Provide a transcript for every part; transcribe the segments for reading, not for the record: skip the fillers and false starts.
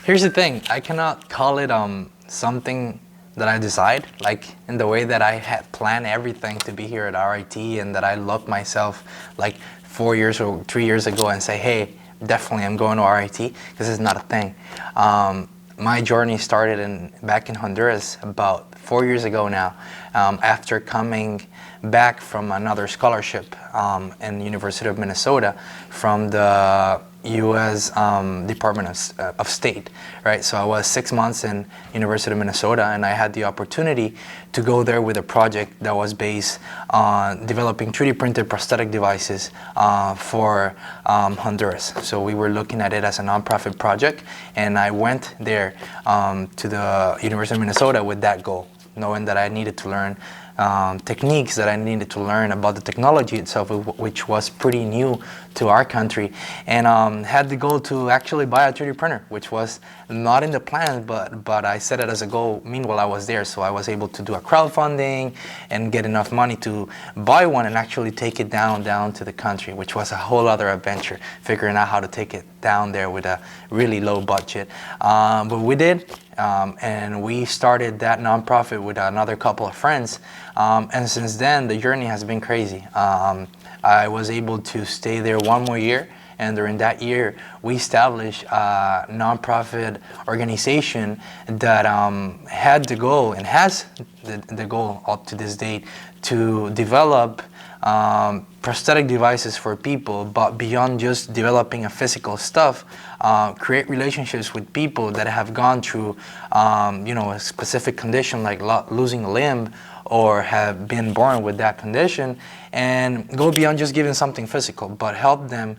Here's the thing, I cannot call it something that I decide, like in the way that I had planned everything to be here at RIT and that I looked myself like 4 years or 3 years ago and say, hey, definitely I'm going to RIT, because it's not a thing. My journey started back in Honduras about 4 years ago now, after coming back from another scholarship in the University of Minnesota from the U.S. Department of State, right? So I was 6 months in University of Minnesota, and I had the opportunity to go there with a project that was based on developing 3D printed prosthetic devices for Honduras. So we were looking at it as a nonprofit project, and I went there to the University of Minnesota with that goal, knowing that I needed to learn techniques, that I needed to learn about the technology itself, which was pretty new to our country, and had the goal to actually buy a 3D printer, which was not in the plan, but I set it as a goal meanwhile I was there. So I was able to do a crowdfunding and get enough money to buy one and actually take it down to the country, which was a whole other adventure, figuring out how to take it down there with a really low budget. But we did, and we started that nonprofit with another couple of friends, and since then the journey has been crazy. I was able to stay there one more year, and during that year we established a nonprofit organization that had the goal and has the goal up to this date to develop prosthetic devices for people, but beyond just developing a physical stuff, create relationships with people that have gone through a specific condition like losing a limb or have been born with that condition, and go beyond just giving something physical, but help them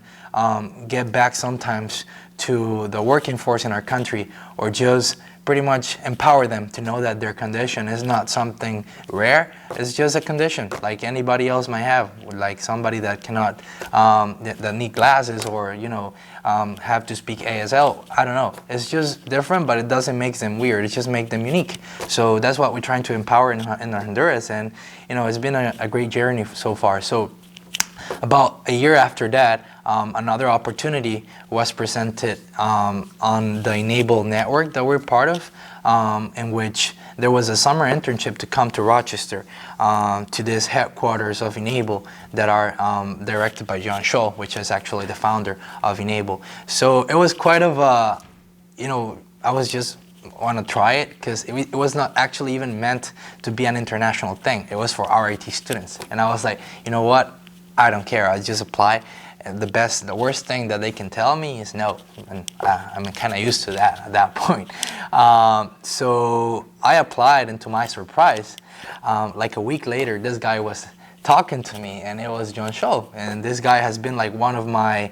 get back sometimes to the working force in our country, or just pretty much empower them to know that their condition is not something rare. It's just a condition like anybody else might have, like somebody that cannot, that need glasses, or have to speak ASL. I don't know. It's just different, but it doesn't make them weird. It just makes them unique. So that's what we're trying to empower in Honduras, and it's been a great journey so far. So about a year after that, another opportunity was presented on the Enable network that we're part of, in which there was a summer internship to come to Rochester, to this headquarters of Enable that are directed by John Scholl, which is actually the founder of Enable. So it was quite of a, I was just want to try it, because it was not actually even meant to be an international thing. It was for RIT students. And I was like, you know what? I don't care. I just apply. The worst thing that they can tell me is no, and I'm kind of used to that at that point. So I applied, and to my surprise, like a week later, this guy was talking to me, and it was John Scholl. And this guy has been like one of my,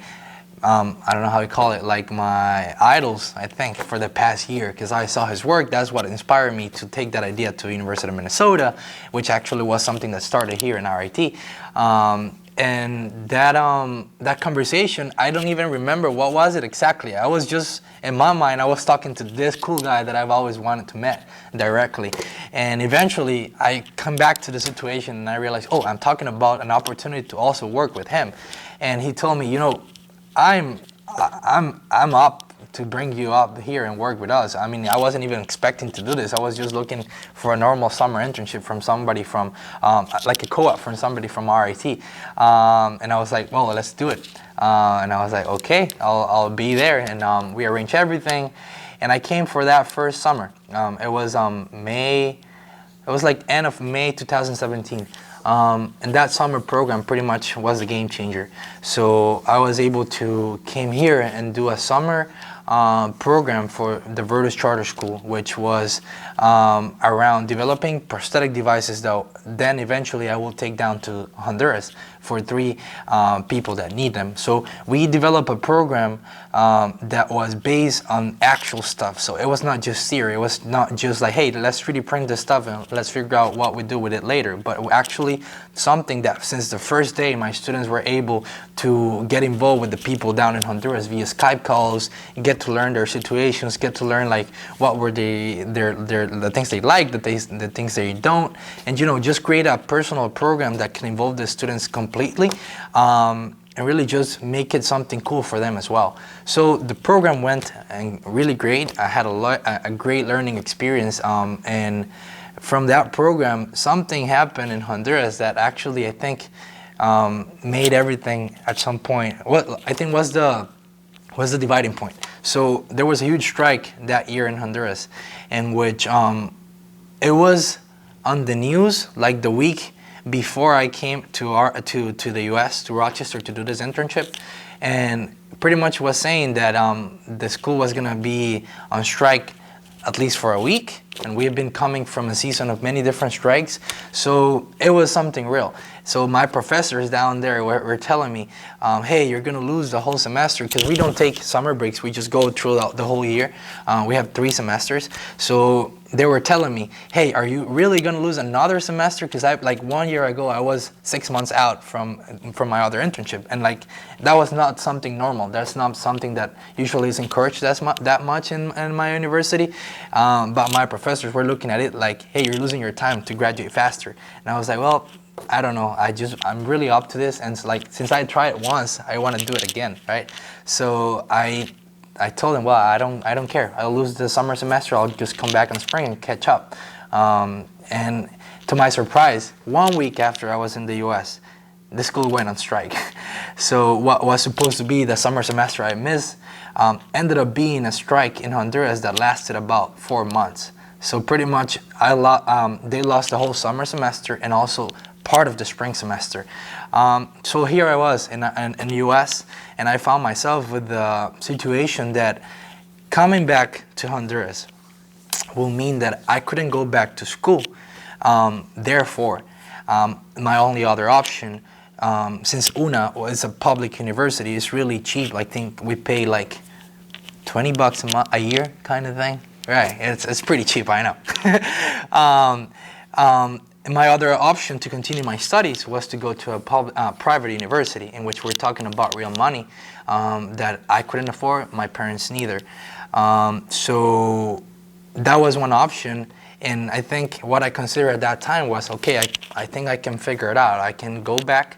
I don't know how you call it, like my idols, I think, for the past year, because I saw his work. That's what inspired me to take that idea to University of Minnesota, which actually was something that started here in RIT. And that conversation, I don't even remember what was it exactly. I was just, in my mind, I was talking to this cool guy that I've always wanted to meet directly. And eventually I come back to the situation and I realize, oh, I'm talking about an opportunity to also work with him. And he told me, I'm up to bring you up here and work with us. I mean, I wasn't even expecting to do this. I was just looking for a normal summer internship from somebody from, like a co-op from somebody from RIT. And I was like, well, let's do it. And I was like, okay, I'll be there. And we arranged everything. And I came for that first summer. It was May, it was like end of May 2017. And that summer program pretty much was a game changer. So I was able to came here and do a summer program for the Virtus Charter School, which was around developing prosthetic devices that then eventually I will take down to Honduras for 3 people that need them. So we developed a program that was based on actual stuff. So it was not just theory. It was not just like, hey, let's 3D print this stuff and let's figure out what we do with it later. But actually something that since the first day my students were able to get involved with the people down in Honduras via Skype calls, get to learn their situations, get to learn like what were the things they like, the things they don't, and just create a personal program that can involve the students completely. and really just make it something cool for them as well. So the program went really great. I had a great learning experience, and from that program, something happened in Honduras that actually I think made everything at some point. What I think was the dividing point. So there was a huge strike that year in Honduras, in which it was on the news like the week before I came to the U.S., to Rochester, to do this internship, and pretty much was saying that the school was gonna be on strike at least for a week, and we have been coming from a season of many different strikes, so it was something real. So my professors down there were telling me, hey, you're gonna lose the whole semester, because we don't take summer breaks, we just go through the whole year. We have 3 semesters. So they were telling me, hey, are you really gonna lose another semester? Because like 1 year ago, I was 6 months out from my other internship, and like that was not something normal. That's not something that usually is encouraged that much in my university. But my professors were looking at it like, hey, you're losing your time to graduate faster. And I was like, well, I don't know. I'm really up to this, and like since I tried it once, I want to do it again, right? So I told them, well, I don't care. I'll lose the summer semester. I'll just come back in spring and catch up. And to my surprise, 1 week after I was in the U.S., the school went on strike. So what was supposed to be the summer semester I missed ended up being a strike in Honduras that lasted about 4 months. So pretty much they lost the whole summer semester and also part of the spring semester. So here I was in the U.S., and I found myself with the situation that coming back to Honduras will mean that I couldn't go back to school. Therefore, my only other option, since UNA is a public university, is really cheap. I think we pay like $20 a year kind of thing. Right, it's pretty cheap, I know. My other option to continue my studies was to go to a private university, in which we're talking about real money that I couldn't afford, my parents neither. So that was one option, and I think what I considered at that time was, okay, I think I can figure it out. I can go back.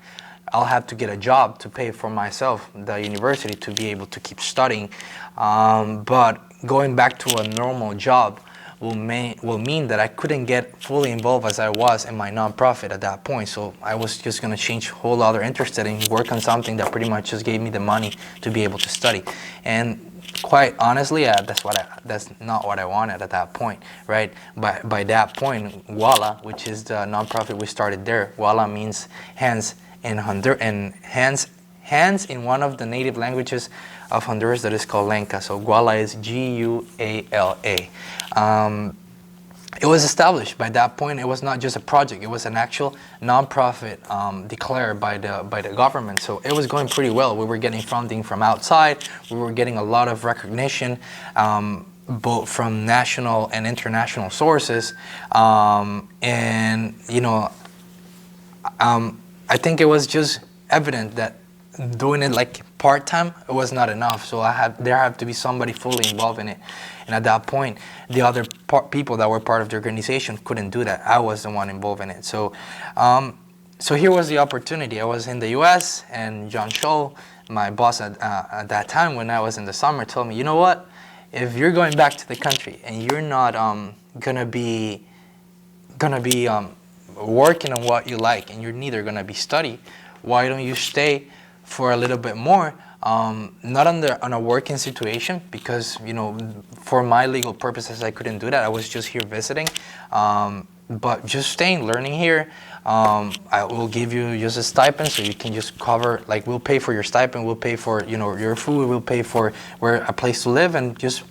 I'll have to get a job to pay for myself, the university, to be able to keep studying. But going back to a normal job will mean that I couldn't get fully involved as I was in my nonprofit at that point. So I was just going to change whole other interest and work on something that pretty much just gave me the money to be able to study. And quite honestly, that's not what I wanted at that point, right? By that point, WALA, which is the nonprofit we started there, WALA means hands in Honduras, and hands in one of the native languages of Honduras that is called Lenca. So Guala is Guala. It was established by that point. It was not just a project. It was an actual nonprofit declared by the government. So it was going pretty well. We were getting funding from outside. We were getting a lot of recognition, both from national and international sources. And you know, I think it was just evident that doing it like part-time, it was not enough. So there had to be somebody fully involved in it. And at that point, the other people that were part of the organization couldn't do that. I was the one involved in it. So so here was the opportunity. I was in the U.S., and John Scholl, my boss at that time when I was in the summer, told me, you know what? If you're going back to the country and you're not gonna be working on what you like, and you're neither gonna be studying, why don't you stay for a little bit more, not on a working situation, because, you know, for my legal purposes, I couldn't do that. I was just here visiting, but just staying, learning here. I will give you just a stipend, so you can just cover, like, we'll pay for your stipend, we'll pay for, you know, your food, we'll pay for a place to live, and just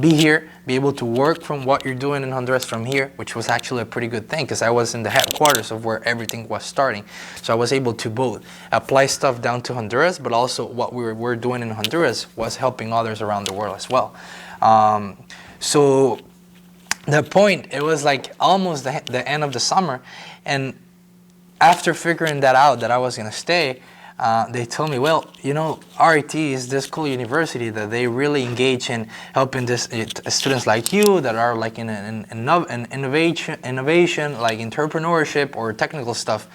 be here, be able to work from what you're doing in Honduras from here, which was actually a pretty good thing, because I was in the headquarters of where everything was starting. So I was able to both apply stuff down to Honduras, but also what we were doing in Honduras was helping others around the world as well. So the point, it was like almost the end of the summer, and after figuring that out, that I was going to stay, they told me, well, you know, RIT is this cool university that they really engage in helping students like you that are like in an innovation, like entrepreneurship or technical stuff.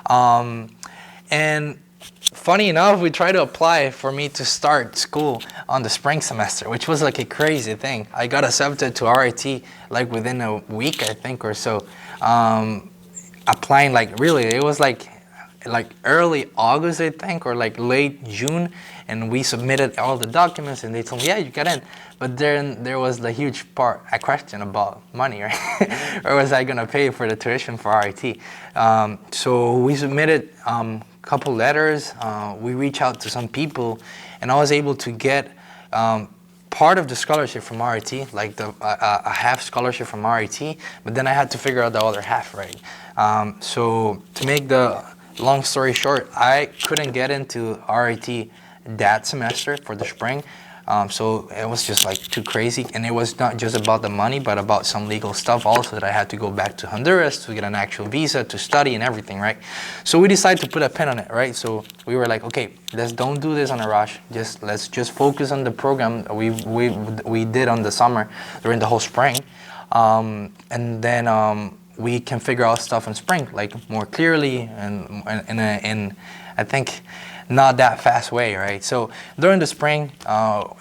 And funny enough, we tried to apply for me to start school on the spring semester, which was like a crazy thing. I got accepted to RIT like within a week, I think, or so. Applying like really, it was like early August, I think, or like late June, and we submitted all the documents, and they told me, yeah, you got in. But then there was the huge a question about money, right? Or was I gonna pay for the tuition for RIT? So we submitted couple letters. We reached out to some people, and I was able to get part of the scholarship from RIT, like a half scholarship from RIT, but then I had to figure out the other half, right? So to make the long story short, I couldn't get into RIT that semester for the spring. So it was just like too crazy, and it was not just about the money, but about some legal stuff also, that I had to go back to Honduras to get an actual visa to study and everything, right? So we decided to put a pin on it, right? So we were like, okay, don't do this on a rush. Let's just focus on the program we did on the summer during the whole spring, and then we can figure out stuff in spring like more clearly and in I think not that fast way, right? So during the spring,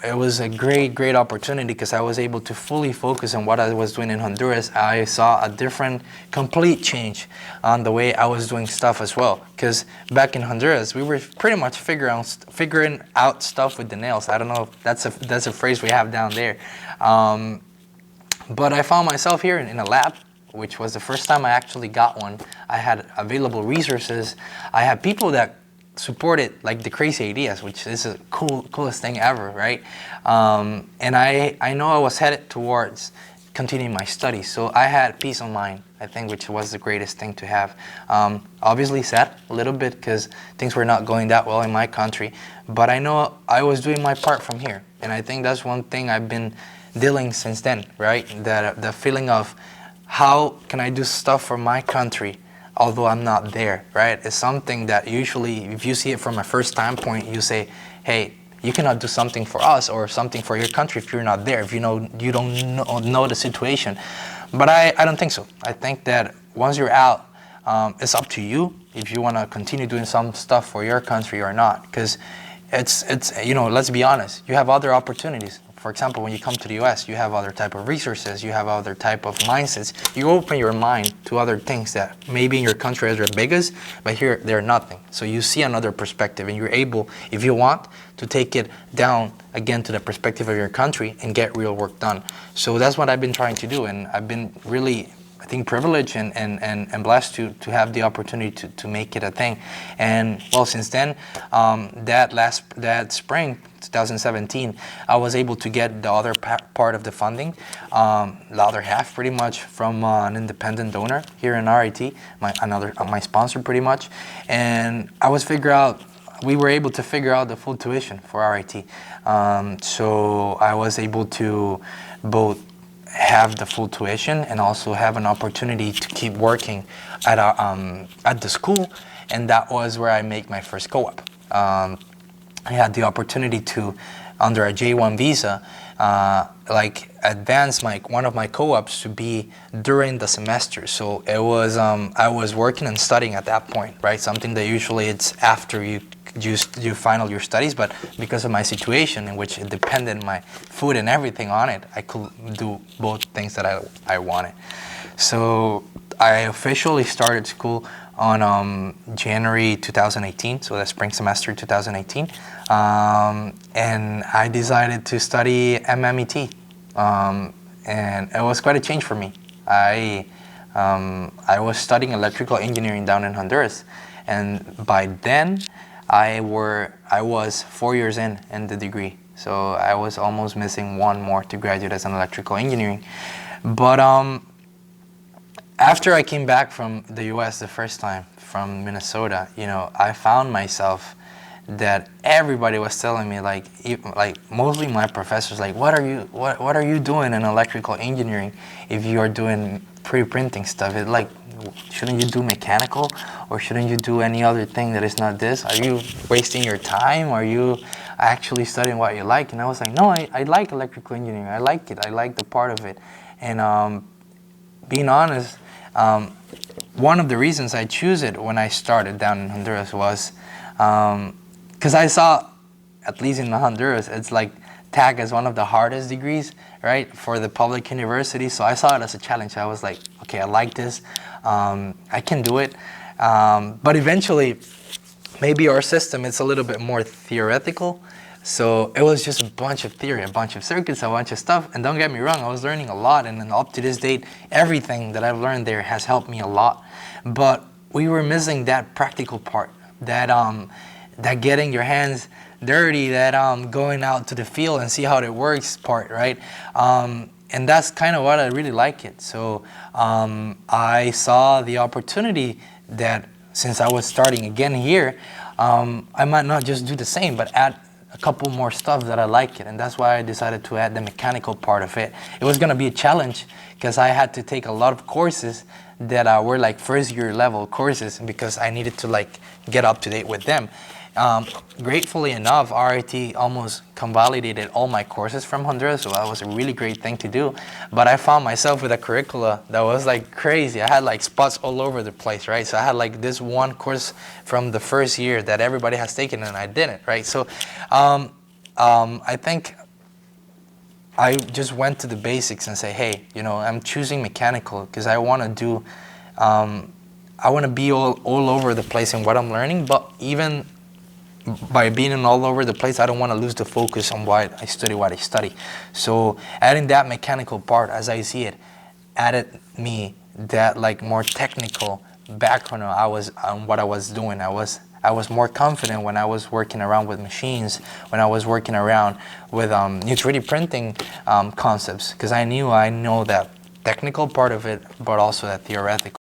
it was a great opportunity because I was able to fully focus on what I was doing in Honduras. I saw a complete change on the way I was doing stuff as well. Because back in Honduras, we were pretty much figuring out stuff with the nails. I don't know if that's a phrase we have down there. But I found myself here in a lab, which was the first time I actually got one. I had available resources. I had people that supported like the crazy ideas, which is the coolest thing ever, right? And I know I was headed towards continuing my studies, so I had peace of mind, I think, which was the greatest thing to have. Obviously sad a little bit because things were not going that well in my country, but I know I was doing my part from here, and I think that's one thing I've been dealing since then, right? That the feeling of how can I do stuff for my country although I'm not there, right? It's something that usually, if you see it from a first time point, you say, hey, you cannot do something for us or something for your country if you're not there, if you don't know the situation. But I don't think so. I think that once you're out, it's up to you if you want to continue doing some stuff for your country or not. Because it's let's be honest, you have other opportunities. For example, when you come to the US, you have other type of resources, you have other type of mindsets. You open your mind to other things that maybe in your country are biggest, but here they're nothing. So you see another perspective, and you're able, if you want, to take it down again to the perspective of your country and get real work done. So that's what I've been trying to do, and I've been really, I think, privileged and blessed to have the opportunity to make it a thing. And well, since then, that spring 2017, I was able to get the other part of the funding, the other half pretty much from an independent donor here in RIT, my sponsor pretty much, and we were able to figure out the full tuition for RIT. So I was able to both have the full tuition and also have an opportunity to keep working at the school, and that was where I made my first co-op. I had the opportunity to, under a J1 visa, advance one of my co-ops to be during the semester. So it was I was working and studying at that point, right? Something that usually it's after you final your studies, but because of my situation in which it depended my food and everything on it, I could do both things that I wanted. So I officially started school on January 2018, so the spring semester 2018, and I decided to study MMET, and it was quite a change for me. I was studying electrical engineering down in Honduras, and by then I was 4 years in the degree, so I was almost missing one more to graduate as an electrical engineering. But after I came back from the U.S. the first time, from Minnesota, I found myself that everybody was telling me, like mostly my professors, like, what are you doing in electrical engineering if you are doing pre-printing stuff? It's like, shouldn't you do mechanical, or shouldn't you do any other thing that is not this? Are you wasting your time? Are you actually studying what you like? And I was like, no, I like electrical engineering. I like it. I like the part of it. And being honest, one of the reasons I choose it when I started down in Honduras was Because I saw, at least in Honduras, it's like tagged as one of the hardest degrees, right, for the public university. So I saw it as a challenge. I was like, okay, I like this. I can do it. But eventually, maybe our system is a little bit more theoretical. So it was just a bunch of theory, a bunch of circuits, a bunch of stuff. And don't get me wrong, I was learning a lot. And then up to this date, everything that I've learned there has helped me a lot. But we were missing that practical part, that getting your hands dirty, that going out to the field and see how it works part, right? And that's kind of what I really like it. So I saw the opportunity that since I was starting again here, I might not just do the same, but add a couple more stuff that I like it. And that's why I decided to add the mechanical part of it. It was going to be a challenge because I had to take a lot of courses that were like first year level courses because I needed to like get up to date with them. Gratefully enough, RIT almost convalidated all my courses from Honduras, so that was a really great thing to do. But I found myself with a curricula that was like crazy. I had like spots all over the place, right? So I had like this one course from the first year that everybody has taken and I didn't, right? So I think I just went to the basics and say, hey, you know, I'm choosing mechanical because I want to do, I want to be all over the place in what I'm learning, but even by being all over the place, I don't want to lose the focus on what I study. So adding that mechanical part, as I see it, added me that like more technical background on what I was doing. I was more confident when I was working around with machines, when I was working around with new 3D printing concepts, because I know that technical part of it, but also that theoretical.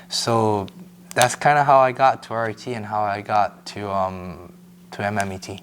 So that's kind of how I got to RIT and how I got to MMET.